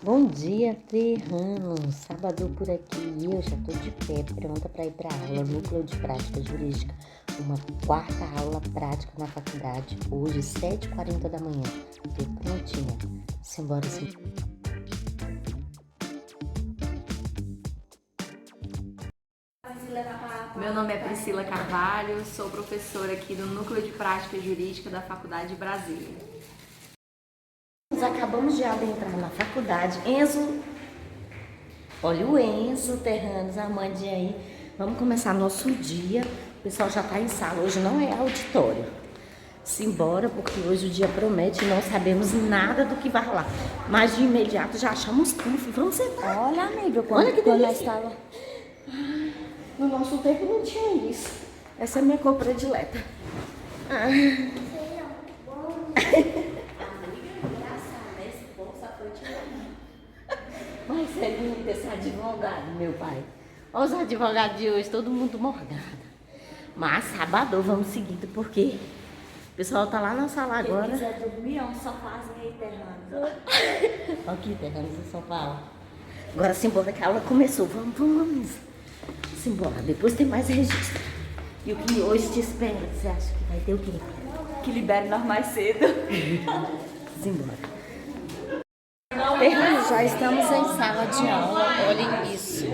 Bom dia, Terrano. Sábado por aqui e eu já tô de pé, pronta para ir para aula, Núcleo de Prática Jurídica, uma quarta aula prática na faculdade, hoje 7h40 da manhã. Tô prontinha. Simbora, sim. Meu nome é Priscila Carvalho, sou professora aqui do Núcleo de Prática Jurídica da Faculdade de Brasília. Nós acabamos de adentrar na faculdade. Enzo, olha o Enzo, Terranos, a Amandinha aí. Vamos começar nosso dia. O pessoal já tá em sala, hoje não é auditório. Simbora, porque hoje o dia promete e não sabemos nada do que vai rolar. Mas de imediato já achamos puff. Vamos sentar. Olha, amiga, Olha que quando delícia. nós estava... No nosso tempo não tinha isso. Essa é a minha cor predileta. Mas é lindo esse advogado, meu pai. Olha os advogados de hoje, todo mundo morgado. Mas sábado vamos seguindo, porque o pessoal tá lá na sala agora. Quem quiser dormir, é um sofazinho aí, Terrano. Aqui, Terranos, em São Paulo. Agora simbora que a aula começou. Vamos. Simbora, depois tem mais registro. E o que hoje te espera? Você acha que vai ter o quê? Que libere nós mais cedo. Simbora. Terrano, já estamos em sala de aula. Olhem isso.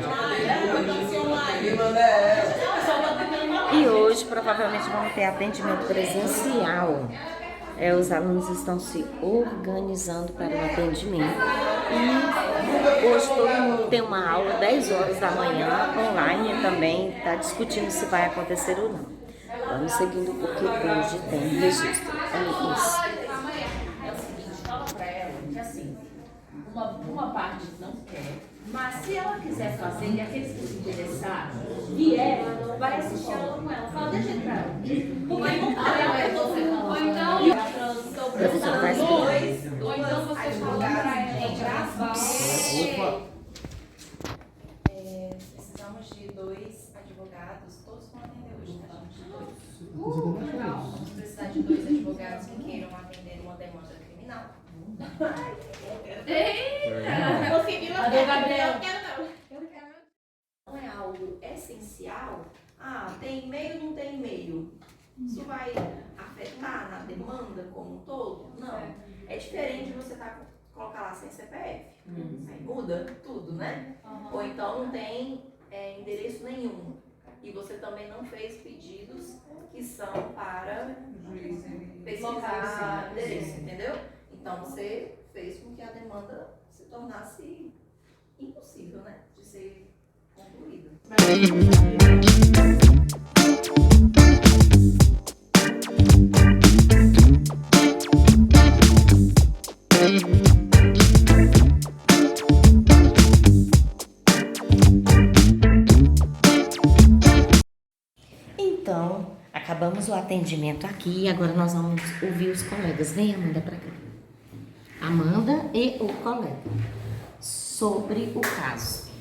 E hoje provavelmente vamos ter atendimento presencial. Os alunos estão se organizando para o atendimento. E hoje todo mundo tem uma aula 10 horas da manhã, online também, está discutindo se vai acontecer ou não. Vamos seguindo porque hoje tem registro. Olha isso. É o seguinte, fala pra ela que assim, uma parte não quer, mas se ela quiser fazer e aqueles que se interessarem vierem, vai assistir aula com ela. Fala, deixa entrar. Porque não pode. Ou então, Professor, faz bem. ou então você fala pra ela gravar. Precisamos de 2 advogados, todos vão atender hoje, tá, gente? Vamos precisar de 2 advogados que queiram atender uma demanda criminal. Cadê o Gabriel? Não é algo essencial. Tem e-mail, não tem e-mail. Isso vai afetar na demanda como um todo? Não. É diferente de você colocar lá sem CPF. Aí muda tudo, né? Ou então não tem endereço nenhum. E você também não fez pedidos que são para pesquisar endereço, entendeu? Então você fez com que a demanda se tornasse impossível, né? De ser concluída. Então, acabamos o atendimento aqui e agora nós vamos ouvir os colegas. Vem, Amanda, para cá. Amanda e o colega. Sobre o caso.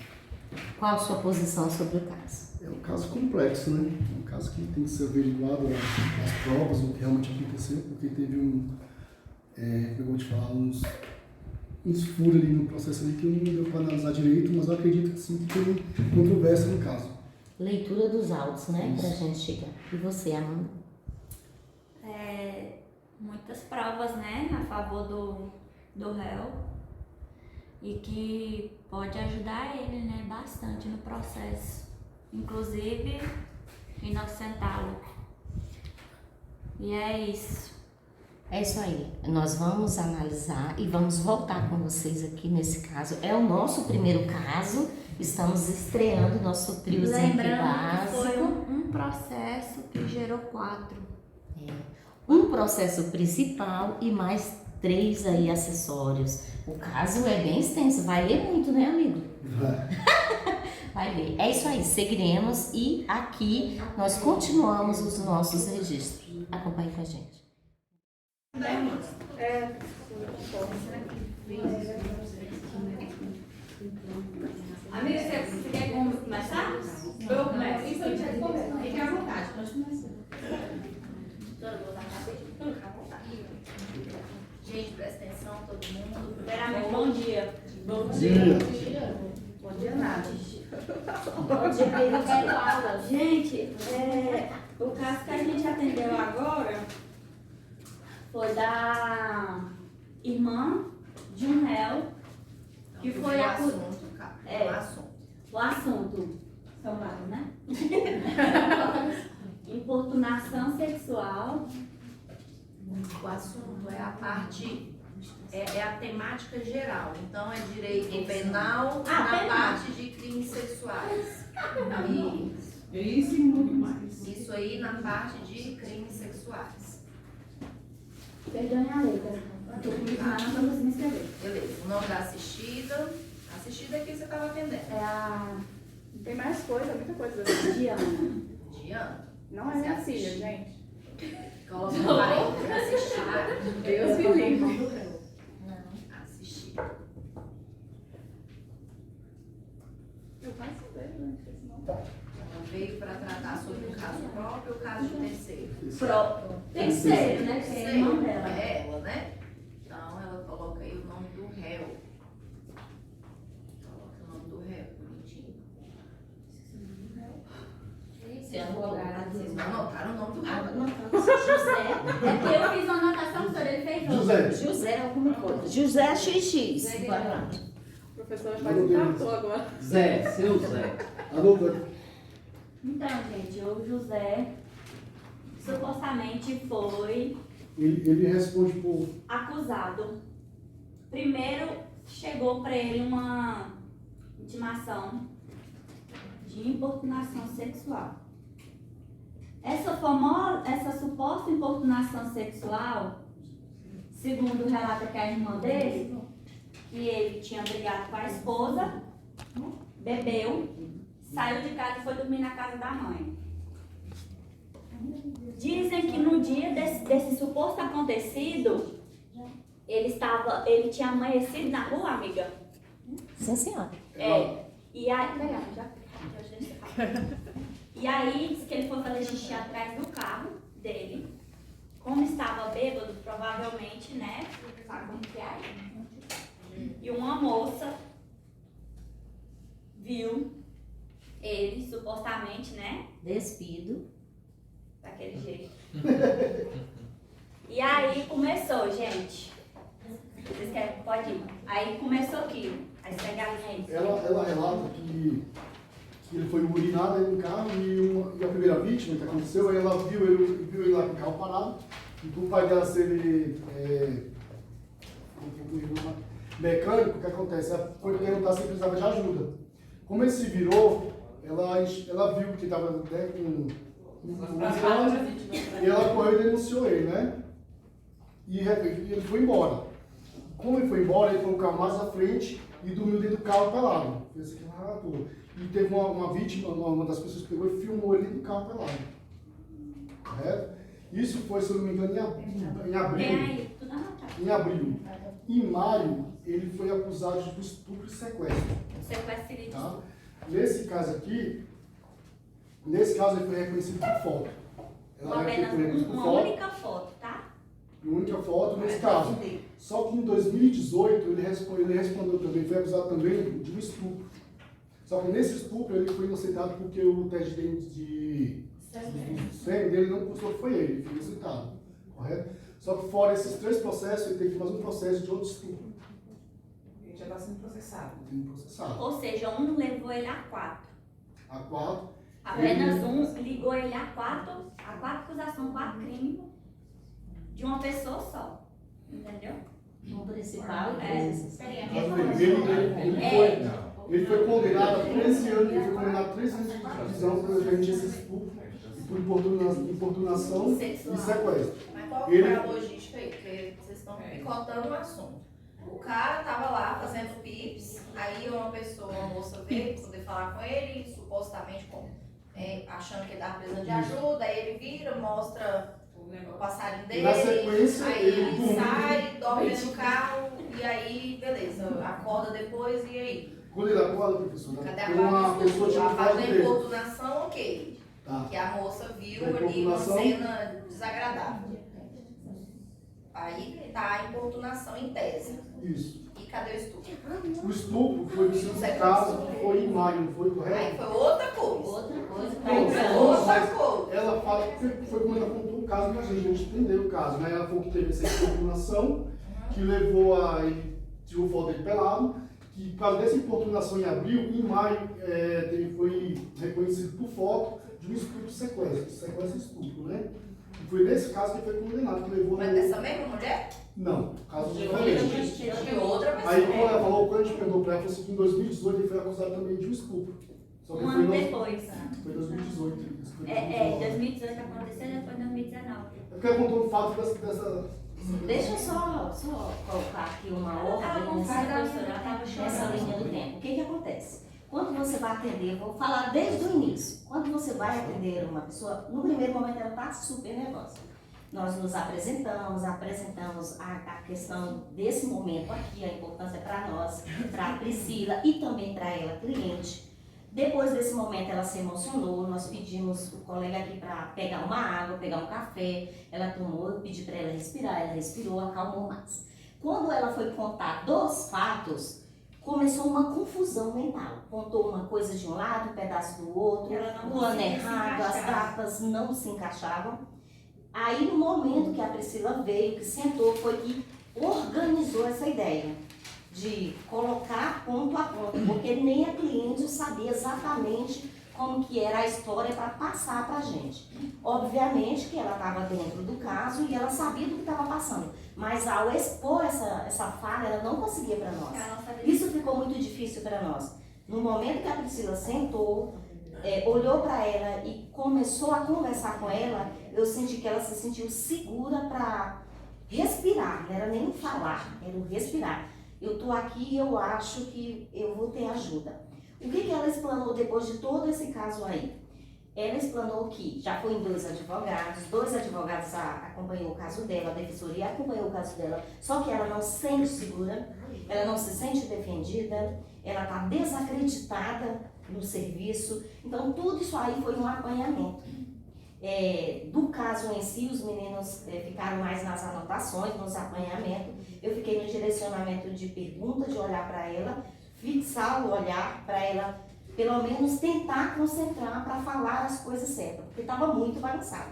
Qual a sua posição sobre o caso? É um caso complexo, né? É um caso que tem que ser averiguado as provas, o que realmente aconteceu, porque teve eu vou te falar, uns furos ali no processo ali que não deu para analisar direito, mas eu acredito que sim, que tem controvérsia no caso. Leitura dos autos, né? Pra gente chegar. E você, Amanda? Muitas provas, né, a favor do réu. E que pode ajudar ele, né, bastante no processo. Inclusive, inocentá-lo. E é isso. É isso aí. Nós vamos analisar e vamos voltar com vocês aqui nesse caso. É o nosso primeiro caso. Estamos estreando nosso triozinho aqui básico. Foi um processo que gerou 4. Um processo principal e mais 3 aí acessórios. O caso é bem extenso. Vai ler muito, né, amigo? Vai ler. É isso aí. Seguiremos e aqui nós continuamos os nossos registros. Acompanhe com a gente. Amiga, você quer começar? Eu começo. Isso eu te respondo. Fique à vontade, pode começar. Gente, presta atenção, todo mundo. Primeiramente, bom dia. Bom dia. Bom dia nada. Bom dia, querido. Gente, o caso que a gente atendeu agora foi da irmã de um réu que foi o acusado. assunto, cara. É. O assunto. O assunto são vários, né? Importunação sexual. O assunto é a parte, é a temática geral. Então é direito penal na penal. parte de crimes sexuais. Isso e muito mais. Isso aí na parte de crimes sexuais. Perdoem a letra. Estou com isso na não estou conseguindo escrever. Beleza. O nome da assistida. Assistida é que você estava atendendo. É a Tem mais coisa, muita coisa. Diana. Diana. Não é minha filha, gente. Coloca no parênteses. Assistida. Deus me livre. Assistida. Eu quase vejo, né? Porque senão... Ela veio para tratar sobre o caso próprio ou o caso de terceiro? Próprio. Terceiro, né? Que é a irmã dela. É ela, né? Então ela coloca aí o nome do réu. Coloca o nome do réu, bonitinho. Vocês não anotaram o nome do réu? José. É porque eu fiz uma anotação, senhor, ele fez outra. José. José alguma coisa. José XX. Vai lá. O professor quase infartou agora. Zé, seu Zé. Anotando. Então, gente, o José supostamente foi Ele responde por acusado. Primeiro chegou para ele uma intimação de importunação sexual. Essa suposta importunação sexual, segundo relata que a irmã dele, que ele tinha brigado com a esposa, bebeu, saiu de casa e foi dormir na casa da mãe. Dizem que no dia desse suposto acontecido, ele tinha amanhecido na rua, amiga. Sim, senhora. E aí, e aí diz que ele foi fazer xixi atrás do carro dele. Como estava bêbado, provavelmente, né? Sabe como que é? E uma moça viu ele, supostamente, né? Despido. Daquele jeito. E aí começou, gente. Vocês querem? Pode ir. Aí começou aquilo. Aí você pega a linha aí. ela relata que ele foi urinado aí no carro e a primeira vítima que aconteceu, aí ela viu ele lá com o carro parado, e por pai dela ser mecânico, o que acontece? Ela foi perguntar se precisava de ajuda. Como ele se virou, ela viu que estava, né, com e ela correu e denunciou ele, né? E ele foi embora. Como ele foi embora, ele foi um carro mais à frente e dormiu dentro do carro pelado. Fez aquele relator. E teve uma vítima, uma das pessoas que pegou e filmou ele dentro do carro pelado. Correto? Isso foi, se eu não me engano, em abril. Vem aí, tudo anotado. Em abril. Em maio, ele foi acusado de estupro e sequestro. Sequestro seria de Tá? Nesse caso aqui, ele foi reconhecido por foto. apenas foi reconhecida por uma foto, única foto, tá? uma única foto nesse caso. Só que em 2018 ele respondeu também, foi acusado também de um estupro. Só que nesse estupro ele foi inocentado porque o teste de sangue dele não mostrou que foi ele foi inocentado. Correto? Só que fora esses 3 processos, ele teve mais um processo de outro estupro. Ele já está sendo processado. Sendo processado. Ou seja, um levou ele a 4. A 4. Apenas um ligou ele a 4 acusações, 4 crimes de uma pessoa só. Entendeu? O principal É. Ele foi condenado a 13 anos, ele foi condenado a 13 anos de prisão por referente a esse estupro e por importunação e sequestro. Mas qual foi a logística aí? Porque vocês estão picotando o assunto. O cara tava lá fazendo pips, aí uma moça veio pra poder falar com ele, supostamente achando que ele tava precisando de ajuda, aí ele vira, mostra o passarinho dele, Na sequência, aí ele sai, dorme dentro do carro, e aí, beleza, acorda depois, e aí? Quando ele acorda, professor, Cadê a tem uma parte pessoa do tinha a que parte falar da dele. importunação, ok. Tá. Que a moça viu Da ali uma importunação. cena desagradável. Aí tá a importunação em tese. Isso. E Cadê o estupro? O estupro foi no segundo caso, que foi em maio, não foi Aí correto? foi outra coisa. Outra coisa, Outra coisa. Ela fala que foi como ela contou o caso, mas a gente entendeu o caso, né? Ela falou que teve essa importunação, que levou a ele, tirou foto dele pelado, que por causa dessa importunação em abril, em maio, ele foi reconhecido por foto de um estupro sequestro e estupro, né? E foi nesse caso que ele foi condenado, que levou... Mas dessa mesma mulher? Não, caso De diferente. outra pessoa. Aí quando ela falou, quando a gente perguntou pra ela, falou assim que em 2018 ele foi acusado também de um estupro. Só que Um foi ano no- depois. Foi em 2018. Isso foi em Em 2019. 2018 aconteceu, depois em 2019. É porque ela contou o fato dessa... Deixa eu só colocar aqui uma ordem nessa linha do tempo. O que acontece? Quando você vai atender, vou falar desde o início. Quando você vai atender uma pessoa, no primeiro momento ela está super nervosa. Nós nos apresentamos a questão desse momento aqui, a importância para nós, para a Priscila e também para ela, cliente. Depois desse momento ela se emocionou, nós pedimos o colega aqui para pegar uma água, pegar um café, ela tomou, eu pedi para ela respirar, ela respirou, acalmou mais. Quando ela foi contar dos fatos, começou uma confusão mental. Contou uma coisa de um lado, um pedaço do outro, Ela não um ano conseguia se errado, as encaixar. datas não se encaixavam. Aí no momento que a Priscila veio, que sentou, foi que organizou essa ideia de colocar ponto a ponto, porque nem a cliente sabia exatamente como que era a história para passar para a gente. Obviamente que ela estava dentro do caso e ela sabia do que estava passando, mas ao expor essa falha, ela não conseguia para nós. Ela não sabia. Isso ficou muito difícil para nós. No momento que a Priscila sentou, olhou para ela e começou a conversar com ela, eu senti que ela se sentiu segura para respirar, não era nem o falar, era o respirar. Eu estou aqui e eu acho que eu vou ter ajuda. O que ela explanou depois de todo esse caso aí? Ela explanou que já foi em dois advogados acompanhou o caso dela, a defensoria acompanhou o caso dela, só que ela não se sente segura, ela não se sente defendida, ela está desacreditada no serviço. Então tudo isso aí foi um apanhamento. Do caso em si, os meninos ficaram mais nas anotações, nos apanhamentos. Eu fiquei no direcionamento de pergunta, de olhar para ela, fixar o olhar para ela, pelo menos tentar concentrar para falar as coisas certas, porque estava muito bagunçado.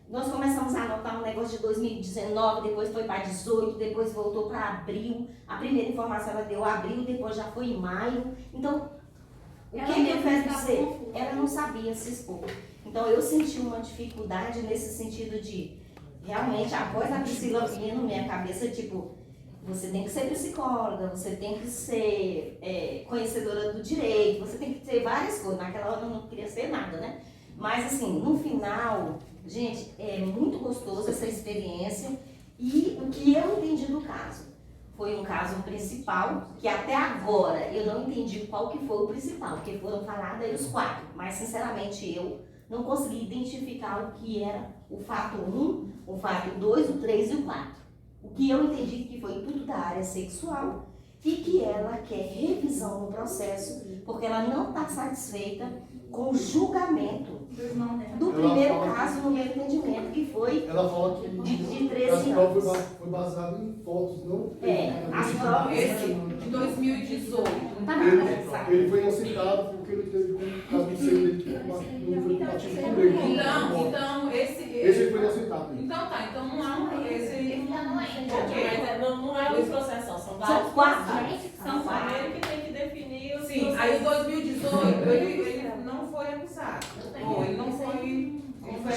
Nós começamos a anotar um negócio de 2019, depois foi para 18, depois voltou para abril. A primeira informação ela deu abril, depois já foi em maio. Então, o que eu quero dizer? Ela não sabia se expor. Então eu senti uma dificuldade nesse sentido de, realmente, a voz da Priscila vinha na minha cabeça, tipo, você tem que ser psicóloga, você tem que ser conhecedora do direito, você tem que ser várias coisas. Naquela hora eu não queria ser nada, né? Mas assim, no final, gente, é muito gostoso essa experiência. E o que eu entendi do caso? Foi um caso principal, que até agora eu não entendi qual que foi o principal, porque foram falados aí os 4, mas sinceramente eu não consegui identificar o que era o fato 1, o fato 2, o 3 e o 4. O que eu entendi que foi tudo da área sexual e que ela quer revisão no processo, porque ela não está satisfeita com o julgamento do primeiro caso, no meu entendimento, que foi Ela fala que de 13 as provas anos. foi baseado em fotos, não... As provas... Esse de 2018. Ele foi inocentado porque ele teve um caso de ser dele que não foi compatível com ele. Então, Esse ele foi inocentado. então tá, então não é esse. Ok, mas não é um processo, são vários São 4. São São ele que tem que definir os Sim, aí em 2018 ele não foi acusado. Ou ele não foi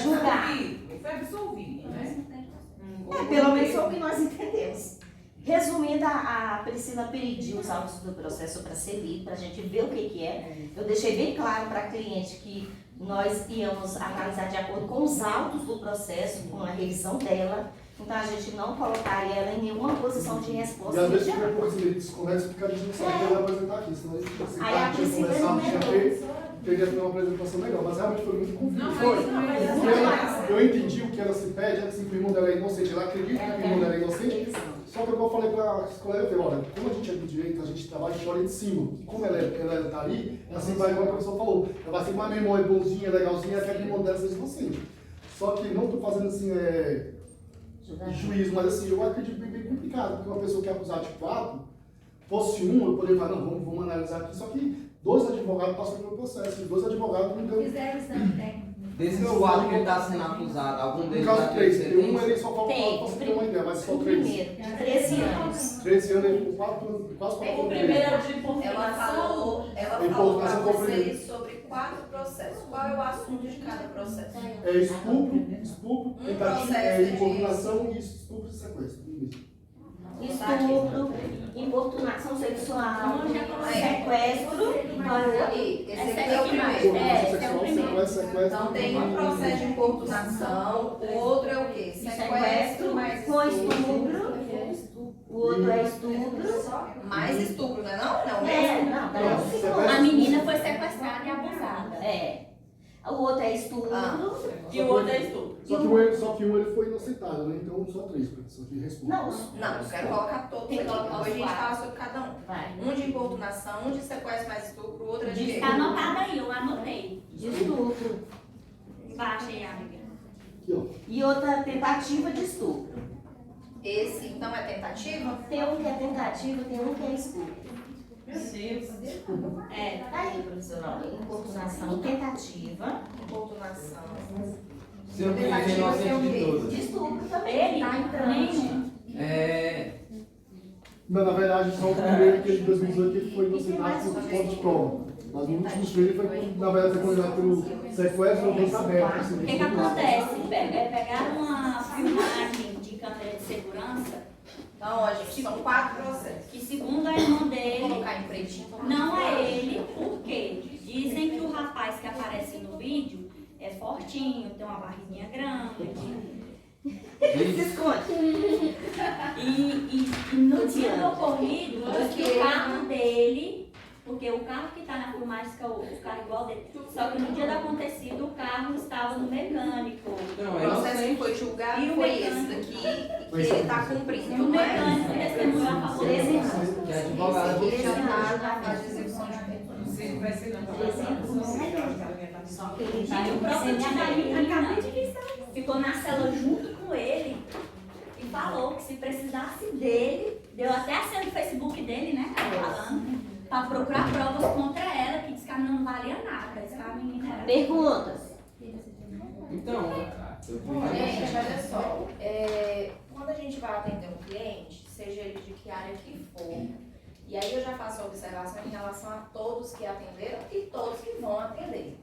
Julgado. absolvido. Ele foi absolvido, né? Pelo menos foi o que nós entendemos. Resumindo, a Priscila pediu os autos do processo para ser lido, para a gente ver o que é. Eu deixei bem claro para a cliente que nós íamos analisar de acordo com os autos do processo, com a revisão dela. Então a gente não colocaria ela em nenhuma posição de E resposta. às vezes fica por ele desconversa porque a gente não sabe o que ele vai apresentar aqui. Senão ele Aí a Priscila teria uma apresentação melhor. Mas realmente foi muito confuso. Não, Foi. mas Eu entendi o que ela se pede, ela disse que o irmão dela é inocente. Ela acredita que o irmão dela é inocente. Só que eu falei para as colegas, eu falei, olha, como a gente é do direito, a gente trabalha de fora e de cima. E como ela tá ali, ela sempre vai, igual a pessoa falou, ela vai ser uma memória bonzinha, legalzinha, até que o irmão dela seja inocente. Só que não estou fazendo assim, juízo, mas assim, eu acredito bem complicado, porque uma pessoa que é acusada de fato, Fosse um, eu poderia falar, não, vamos analisar aqui, só que 2 advogados passam pelo processo, e 2 advogados não deu. Fizeram exame técnico. Desses 4 que ele está sendo acusado, algum No deles caso já 3, teve tem um sentença? ele só falta Tem. para você ter uma ideia, mas só O 3. primeiro, de 13 anos. 13 anos ele ficou 4 anos, quase 4 anos. O primeiro de Ela importunação. falou para vocês sobre 4 processos. Qual é o assunto de cada processo? É estupro, tentativa, processo de- importunação e estupro e sequestro. Estupro, importunação sexual, sequestro. Esse aqui é o primeiro. Importunação sexual, sequestro. Então tem um processo de importunação, o outro é o quê? Sequestro, mais com estupro. estupro. O outro é estupro. Mais estupro, não é não? Não É, mesmo? não, Não, sequestro. A menina foi sequestrada e abusada. É. O outro é estupro. E o outro é estupro. Só que um ele foi inocentado, né? Então só 3, professor, que responde. Não, Não, eu quero colocar todos Tem aqui. que colocar Depois a os gente quatro. fala sobre cada um. vai. Um de importunação, um de sequestro mais estupro, o outro é de quê? Tá anotado aí, eu anotei. De estupro. Embaixo aí, amiga. Aqui, ó. E outra tentativa de estupro. Esse, então, é tentativa? Tem um que é tentativa, tem um que é estupro. Meu Deus. É, tá aí, professor. Ó, importunação, tentativa. Importunação. Se eu me engano, inocente de todas. De estupro também. Ele Tá tá entrando. É, Não, na verdade, só o primeiro, aquele de 2018, que ele foi inocentado por falta de prova. Mas no último ele foi, na verdade, foi condenado pelo sequestro do aberto. O que acontece? Pegaram uma filmagem de câmera de segurança Então, ó, gente, são 4 processos. que, segundo a irmã Vou dele, colocar em pretinho. não é ele, porque dizem que o rapaz que aparece no vídeo é fortinho, tem uma barriguinha grande. Se esconde. E no dia do ocorrido, o carro dele, porque o carro que está na filmagem é o carro igual dele, só que no dia do acontecido o carro estava no mecânico. não, O é processo que inocente. foi julgado E o foi mecânico? esse daqui, que ele está cumprindo, O não é? mecânico testemunhou a favor 13 dele. anos. Que é advogado. Ele já está na fase de execução de pena. Vai ser na Ele tá E o próprio sentimento. ficou na cela junto com ele e falou que se precisasse dele, deu até a senha do Facebook dele, né, falando, pra procurar provas contra ela, que disse que a menina não valia nada, disse que a menina era... Perguntas. Então, Gente, olha só, quando a gente vai atender um cliente, seja ele de que área que for, e aí eu já faço a observação em relação a todos que atenderam e todos que vão atender.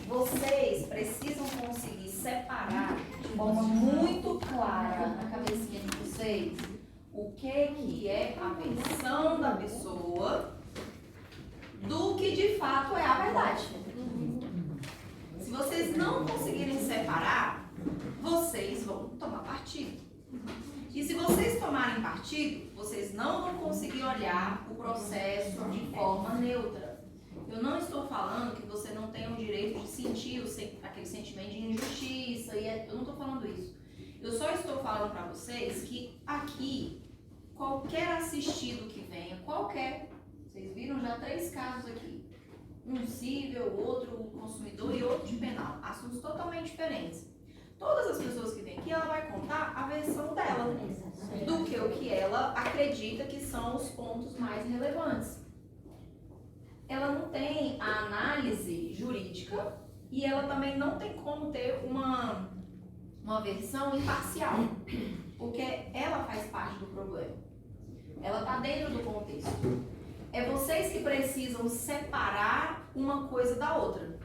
Vocês precisam conseguir separar de forma muito clara na cabecinha de vocês o que é a versão da pessoa do que de fato é a verdade. Se vocês não conseguirem separar, vocês vão tomar partido. E se vocês tomarem partido, vocês não vão conseguir olhar o processo de forma neutra. Eu não estou falando que você não tem o direito de sentir aquele sentimento de injustiça, eu não estou falando isso. Eu só estou falando para vocês que aqui, qualquer assistido que venha, vocês viram já 3 casos aqui. Um cível, outro consumidor e outro de penal. Assuntos totalmente diferentes. Todas as pessoas que vêm aqui, ela vai contar a versão dela, do que o que ela acredita que são os pontos mais relevantes. Ela não tem a análise jurídica e ela também não tem como ter uma versão imparcial, porque ela faz parte do problema. Ela está dentro do contexto. É vocês que precisam separar uma coisa da outra.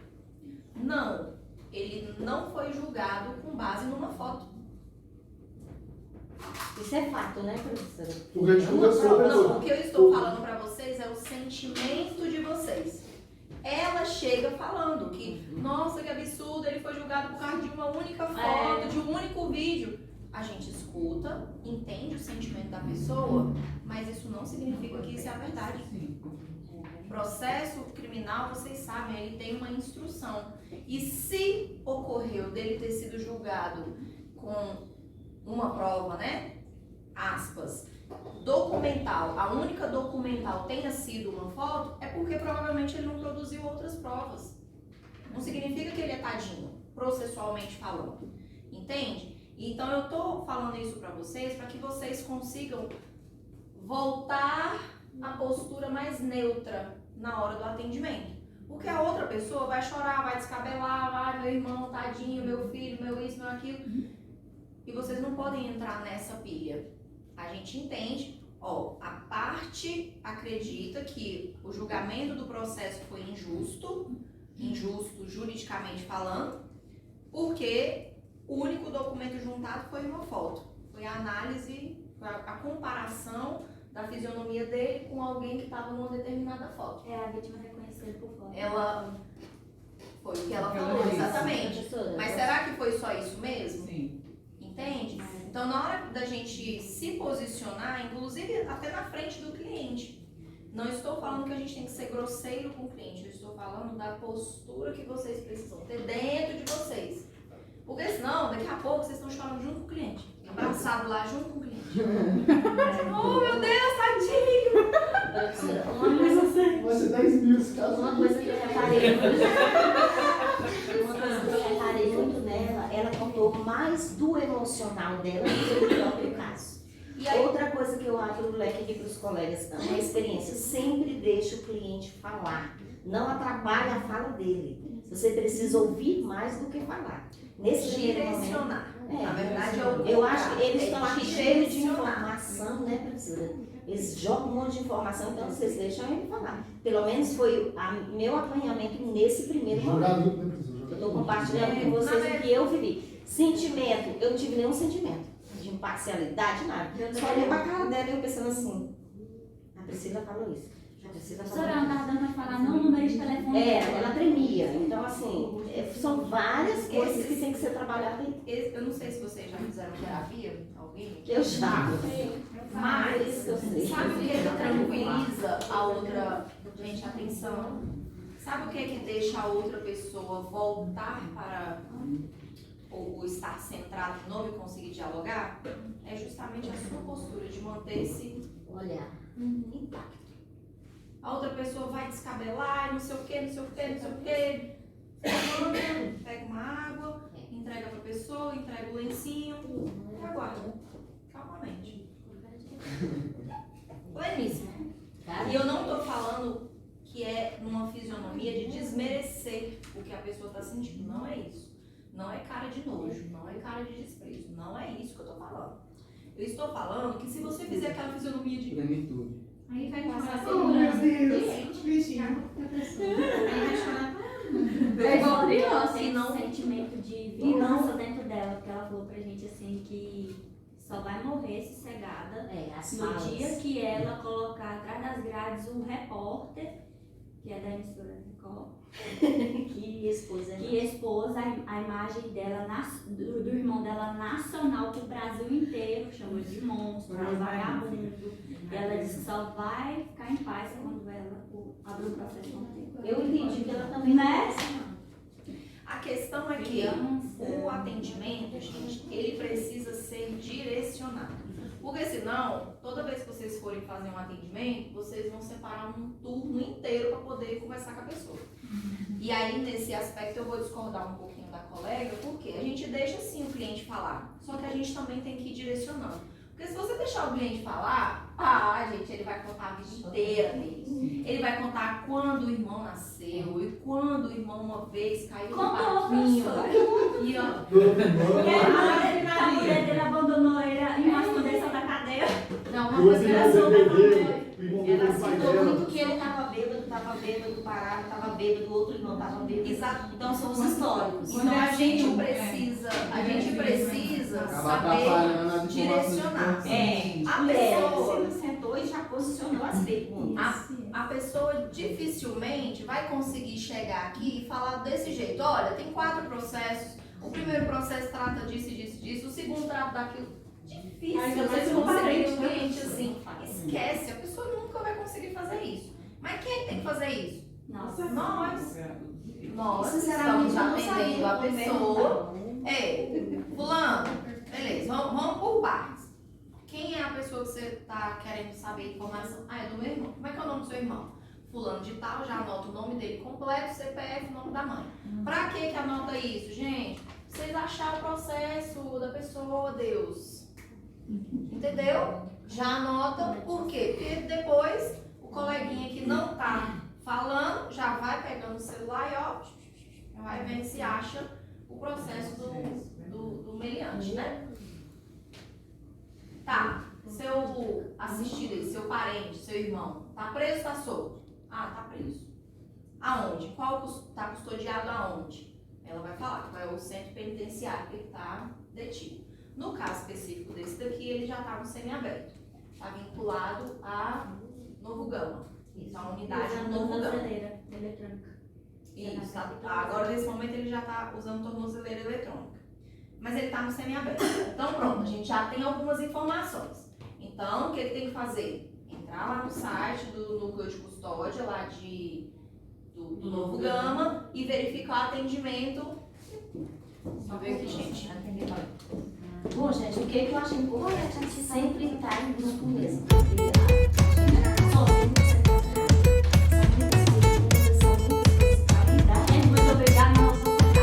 Não, ele não foi julgado com base numa foto. Isso é fato, né, professora? O que a gente julga sobre Não, o que eu estou falando para vocês é o sentimento de vocês. Ela chega falando que, nossa, que absurdo, ele foi julgado por causa de uma única foto, de um único vídeo. A gente escuta, entende o sentimento da pessoa, mas isso não significa que isso é a verdade. Processo criminal, vocês sabem, ele tem uma instrução. E se ocorreu dele ter sido julgado com uma prova, né? Aspas, documental, a única documental tenha sido uma foto, é porque provavelmente ele não produziu outras provas. Não significa que ele é tadinho, processualmente falando. Entende? Então eu tô falando isso para vocês que vocês consigam voltar à postura mais neutra na hora do atendimento. Porque a outra pessoa vai chorar, vai descabelar, vai, meu irmão, tadinho, meu filho, meu isso, meu aquilo. E vocês não podem entrar nessa pilha. A gente entende, a parte acredita que o julgamento do processo foi injusto juridicamente falando, porque o único documento juntado foi uma foto. Foi a análise, a comparação da fisionomia dele com alguém que estava numa determinada foto. É a vítima reconhecida por foto. Foi o que ela falou, exatamente. Mas será que foi só isso mesmo? Sim. Entende? Então, na hora da gente se posicionar, inclusive até na frente do cliente, não estou falando que a gente tem que ser grosseiro com o cliente, eu estou falando da postura que vocês precisam ter dentro de vocês. Porque senão, daqui a pouco, vocês estão chorando junto com o cliente, abraçado lá junto com o cliente. Oh, meu Deus, tadinho! Vai ser 10 mil esse caso. Uma coisa que eu reparei muito nela, ela contou mais do emocional dela do que do próprio caso. E aí, Outra coisa que eu abro o leque aqui para os colegas, uma experiência, sempre deixa o cliente falar, não atrapalha a fala dele. Você precisa ouvir mais do que falar. Nesse primeiro momento, direcionar. Na verdade, é o eu acho que eles estão aqui cheios de direcionar. informação, né, professora? Eles jogam um monte de informação, então vocês deixam ele falar. Pelo menos foi meu apanhamento nesse primeiro momento. Jurado, né, professor? Eu estou compartilhando com vocês o que eu vivi. Sentimento, eu não tive nenhum sentimento de imparcialidade, nada. Só olhei pra cara dela e eu pensando assim, a Priscila falou isso. A Priscila falou Professora, ela não estava dando para falar não o número de telefone. ela tremia. Então, assim, são várias coisas que tem que ser trabalhadas. Eu não sei se vocês já fizeram terapia, alguém? Eu já. Mas, Isso eu sei. sabe o que tranquiliza a outra? Gente, atenção. Sabe o que deixa a outra pessoa voltar para o estar centrado de novo e conseguir dialogar? É justamente a sua postura de manter-se Olhar. intacto. A outra pessoa vai descabelar, não sei o que, não sei o que, não sei o que. Pega uma água, entrega para a pessoa, entrega o lencinho e aguarda. Calmamente. Pleníssimo. E eu não estou falando que é numa fisionomia de desmerecer o que a pessoa está sentindo. Não é isso. Não é cara de nojo, não é cara de desprezo. Não é isso que eu estou falando. Eu estou falando que se você fizer aquela fisionomia de... Plenitude. Aí vai passar a Oh, meu Deus! Aí vai chorar. É igual Ela criança, tem e não... um sentimento de vingança dentro dela, porque ela falou pra gente assim que só vai morrer sossegada As no falas. dia que ela colocar atrás das grades um repórter, que é da emissora Record, Que esposa. que expôs a imagem dela, do irmão dela nacional pro Brasil inteiro, chamou de monstro, vagabundo. E ela disse que só vai ficar em paz quando ela abrir o processo contigo. Eu entendi que ela também... Né? A questão é que o atendimento, gente, ele precisa ser direcionado. Porque senão, toda vez que vocês forem fazer um atendimento, vocês vão separar um turno inteiro para poder conversar com a pessoa. E aí, nesse aspecto, eu vou discordar um pouquinho da colega, porque a gente deixa sim o cliente falar, só que a gente também tem que ir direcionando. Porque se você deixar o cliente falar, gente, ele vai contar a vida inteira dele. Ele vai contar quando o irmão nasceu e quando o irmão uma vez caiu no parquinho. E ó, Porque a mulher dele abandonou ele em uma escondência da cadeia. não, uma coisa que ela soube também. Ela citou muito que ele estava bêbado, parado, estava bêbado, o outro irmão estava bêbado. Exato. Então são os históricos. Então a gente precisa saber direcionar. A pessoa, Você sentou e já posicionou as perguntas. a pessoa dificilmente vai conseguir chegar aqui e falar desse jeito. Olha, tem 4 processos. O primeiro processo trata disso e disso, disso. O segundo trata daquilo. Difícil. Ainda mais Vocês se não conseguirem parente, um né? cliente assim. Esquece, a pessoa nunca vai conseguir fazer isso. Mas quem tem que fazer isso? Nossa. Nós. Nós Sinceramente, estamos eu não atendendo sabia a como pessoa. perguntar. Fulano, beleza, vamos por partes. Quem é a pessoa que você está querendo saber a informação? É do meu irmão. Como é que é o nome do seu irmão? Fulano de tal, já anota o nome dele completo, CPF, nome da mãe. Pra que anota isso, gente? Vocês acharem o processo da pessoa, Deus. Entendeu? Já anota por quê? Porque depois o coleguinha que não tá falando já vai pegando o celular e ó, já vai vendo se acha o processo do meliante, né? Tá, seu assistido aí, seu parente, seu irmão, tá preso ou tá solto? Ah, tá preso. Aonde? Tá custodiado aonde? Ela vai falar qual é o centro penitenciário que ele tá detido. No caso específico desse daqui, ele já tá no semiaberto. Tá vinculado a Novo Gama. Isso, a unidade do Novo Gama. Eletrônica. Isso, tá. Agora nesse momento ele já tá usando tornozeleira eletrônica. Mas ele tá no semiaberto. Então pronto, a gente já tem algumas informações. Então, o que ele tem que fazer? Entrar lá no site do núcleo de custódia, lá do Novo Gama, e verificar o atendimento. Só ver aqui, gente. Bom, gente, o que eu acho importante é sempre estar em grupo mesmo. Muito obrigada, nós vamos tocar.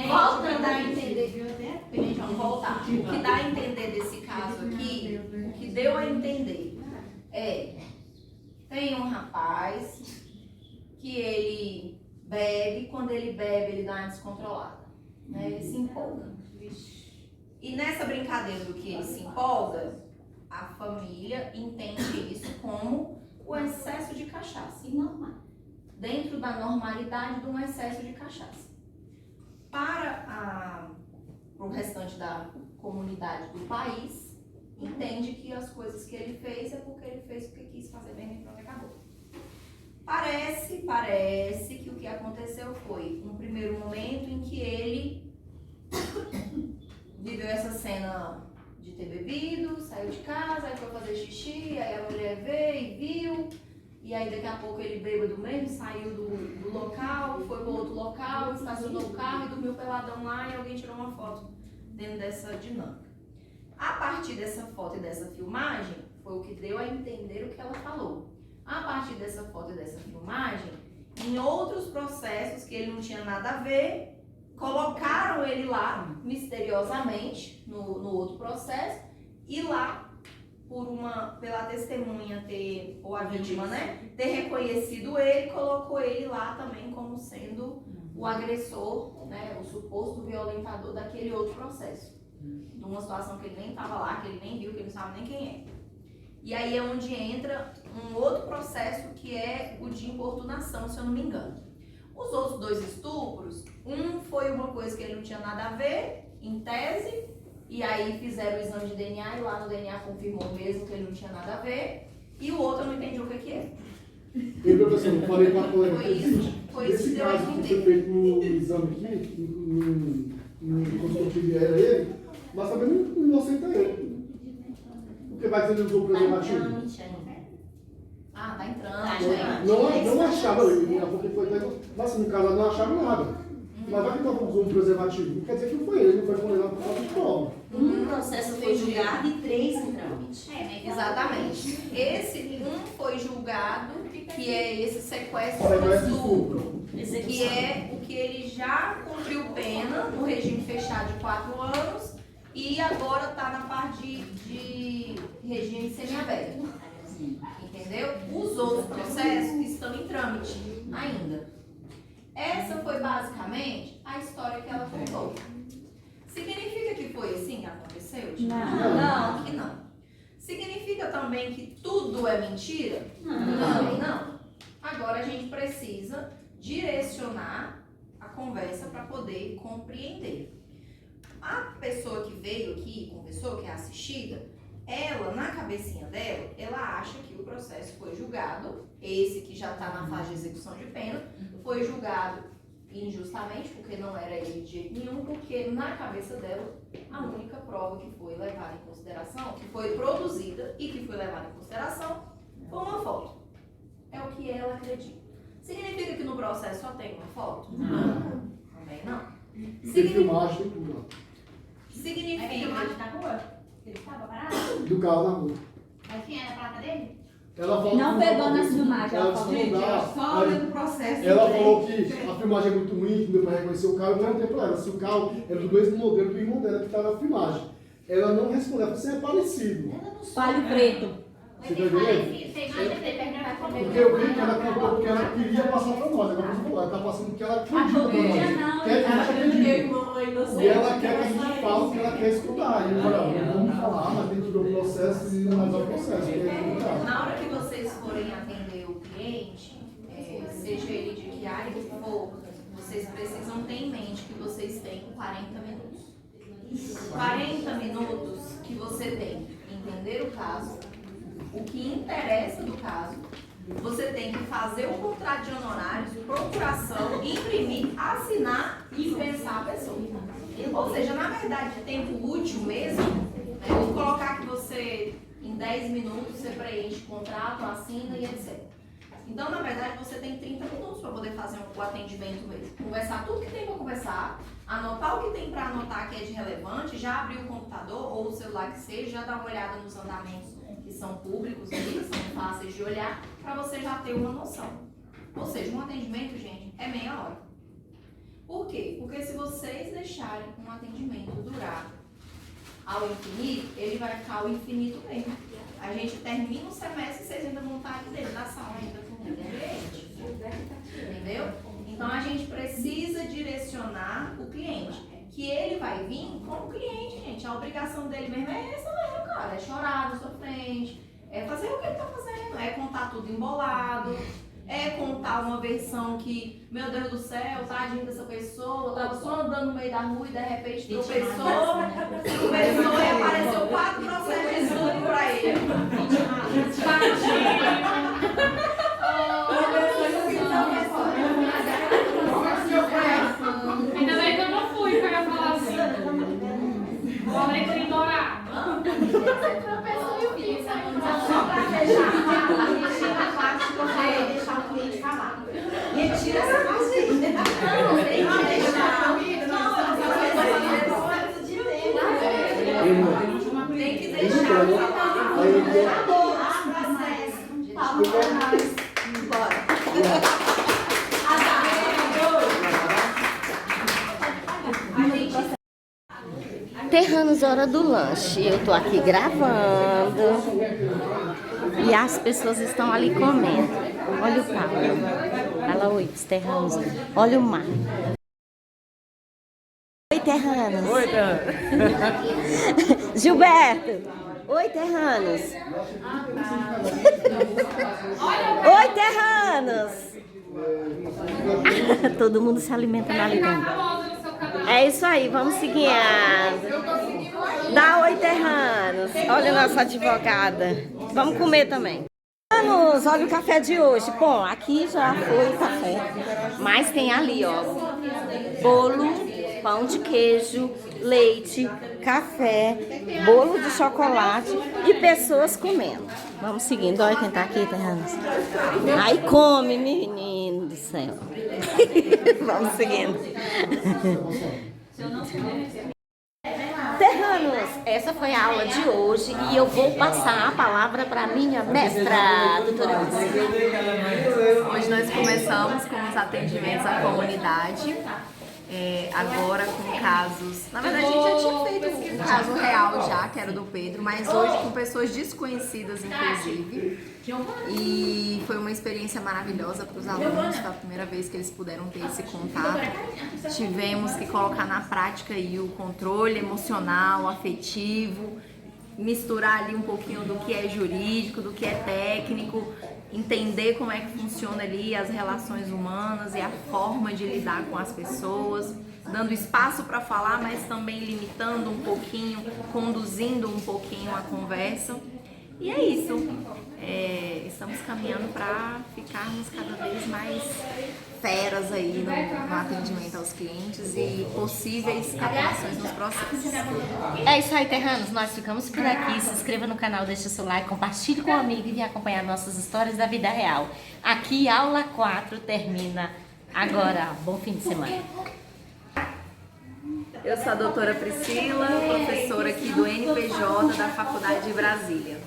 Voltando a entender, gente, vamos voltar. O que dá a entender desse caso aqui, o que deu a entender é, tem um rapaz que ele bebe, quando ele bebe ele dá uma descontrolada, né? Ele se empolga. E nessa brincadeira do que ele se empolga, a família entende isso como o excesso de cachaça, dentro da normalidade de um excesso de cachaça. Para o restante da comunidade do país, entende que as coisas que ele fez é porque ele fez porque quis fazer bem e pronto, acabou. Parece que o que aconteceu foi um primeiro momento em que ele viveu essa cena de ter bebido, saiu de casa, aí foi fazer xixi, aí a mulher veio e viu, e aí daqui a pouco ele bêbado mesmo, saiu do local, foi para outro local, estacionou o carro e dormiu peladão lá e alguém tirou uma foto dentro dessa dinâmica. A partir dessa foto e dessa filmagem, foi o que deu a entender o que ela falou. A partir dessa foto e dessa filmagem, em outros processos que ele não tinha nada a ver, colocaram ele lá, misteriosamente, no outro processo, e lá, pela testemunha ou a vítima, né, ter reconhecido ele, colocou ele lá também como sendo o agressor, né, o suposto violentador daquele outro processo. De uma situação que ele nem estava lá, que ele nem viu, que ele não sabe nem quem é. E aí é onde entra um outro processo que é o de importunação, se eu não me engano. Os outros 2 estupros, um foi uma coisa que ele não tinha nada a ver, em tese, e aí fizeram o exame de DNA e lá no DNA confirmou mesmo que ele não tinha nada a ver, e o outro eu não entendi o que é. Eu, professor, eu falei com a colega Foi isso nesse que deu a caso que foi entender. feito no exame aqui, no consultivo era ele, mas também não inocenta ele. Porque vai dizer que ele usou o preservativo. Ah, tá entrando. Não achava, porque foi mas assim, no caso não acharam nada. Mas vai que não usou um preservativo. Não quer dizer que não foi ele, não foi condenado por falta de prova. Um processo foi julgado e 3 em trâmite. Exatamente. Esse foi julgado, que é esse sequestro Sequestro e e estupro, que é o que ele já cumpriu pena no regime fechado de 4 anos e agora está na parte de regime semiaberto. Entendeu? Os outros processos estão em trâmite ainda. Essa foi basicamente a história que ela contou. Significa que foi assim que aconteceu? Não, que não. Significa também que tudo é mentira? Não. Agora a gente precisa direcionar a conversa para poder compreender. A pessoa que veio aqui, conversou, que é assistida, ela, na cabecinha dela, ela acha que o processo foi julgado, esse que já está na fase de execução de pena, foi julgado injustamente, porque não era ele de jeito nenhum, porque na cabeça dela, a única prova que foi levada em consideração, que foi produzida e que foi levada em consideração, foi uma foto. É o que ela acredita. Significa que no processo só tem uma foto? Não. Também não. Tem filmagem, tem tudo lá. Significa... na rua? Ele estava parado? Do carro na rua. Mas tinha na placa dele? Ela falou Não pegou nas filmagens, ela falou. Só olhando o processo. Ela falou que a filmagem é muito ruim, que não deu pra reconhecer o carro. Eu perguntei pra ela se o carro era do mesmo modelo do irmão dela que estava na filmagem. Ela não respondeu, você é parecido. Palho preto. Você tá entendendo? Porque eu vi que ela contou porque ela queria passar pra nós. Agora você falou, ela tá passando porque ela acredita pra nós. Quer que a gente acredite. E ela quer que a gente fale o que ela quer escutar. E eu falei, não vamos falar, mas tem que ver o processo e analisar o processo. Na hora que vocês forem atender o cliente, seja ele de que área que for, vocês precisam ter em mente que vocês têm 40 minutos. 40 minutos que você tem entender o caso, o que interessa do caso, você tem que fazer o contrato de honorários, procuração, imprimir, assinar e dispensar a pessoa. Ou seja, na verdade, tempo útil mesmo, né, eu vou colocar que você, em 10 minutos, você preenche o contrato, assina e etc. Então, na verdade, você tem 30 minutos para poder fazer o atendimento mesmo. Conversar tudo que tem para conversar, anotar o que tem para anotar que é de relevante, já abrir o computador ou o celular que seja, já dar uma olhada nos andamentos que são públicos, que são fáceis de olhar, para você já ter uma noção. Ou seja, um atendimento, gente, é meia hora. Por quê? Porque se vocês deixarem um atendimento durar ao infinito, ele vai ficar ao infinito mesmo. A gente termina o semestre e vocês ainda vão estar aqui dentro da sala ainda com o cliente. Entendeu? Então a gente precisa direcionar o cliente. Que ele vai vir como cliente, gente. A obrigação dele mesmo é essa mesmo, cara. É chorar na sua frente, é fazer o que ele tá fazendo, é contar tudo embolado, é contar uma versão que, meu Deus do céu, tadinho dessa pessoa, tava só andando no meio da rua e de repente tropeçou e apareceu 4 processos de estupro pra ele. Ainda bem que eu não fui pra falar assim. O alecrim dourado. Terranos, hora do lanche. Eu tô aqui gravando e as pessoas estão ali comendo. Olha o Paulo. Fala oi, os terranos. Olha o mar. Oi, terranos. Oi, Dan. Gilberto. Oi, terranos. Oi, terranos. Todo mundo se alimentando ali dentro. É isso aí, vamos seguindo. Dá oi, terranos. Olha a nossa advogada. Vamos comer também. Terranos, olha o café de hoje. Bom, aqui já foi o café. Mas tem ali, ó, bolo, pão de queijo, leite, café, bolo de chocolate e pessoas comendo. Vamos seguindo. Olha quem tá aqui, terranos. Aí come, menino do céu. Vamos seguindo. Terranos, essa foi a aula de hoje e eu vou passar a palavra para minha mestra, doutora Priscila. Hoje nós começamos com os atendimentos à comunidade. Agora com casos... Na verdade, a gente já tinha feito um caso real já, que era do Pedro, mas hoje com pessoas desconhecidas, inclusive. E foi uma experiência maravilhosa para os alunos, foi a primeira vez que eles puderam ter esse contato. Tivemos que colocar na prática aí o controle emocional, afetivo, misturar ali um pouquinho do que é jurídico, do que é técnico, entender como é que funciona ali as relações humanas e a forma de lidar com as pessoas, dando espaço para falar, mas também limitando um pouquinho, conduzindo um pouquinho a conversa. E é isso. Estamos caminhando para ficarmos cada vez mais feras aí no atendimento aos clientes e possíveis atuações nos processos. É isso aí, terranos. Nós ficamos por aqui. Se inscreva no canal, deixa o seu like, compartilhe com um amigo e venha acompanhar nossas histórias da vida real. Aqui, aula 4 termina agora. Bom fim de semana. Eu sou a doutora Priscila, professora aqui do NPJ da Faculdade de Brasília.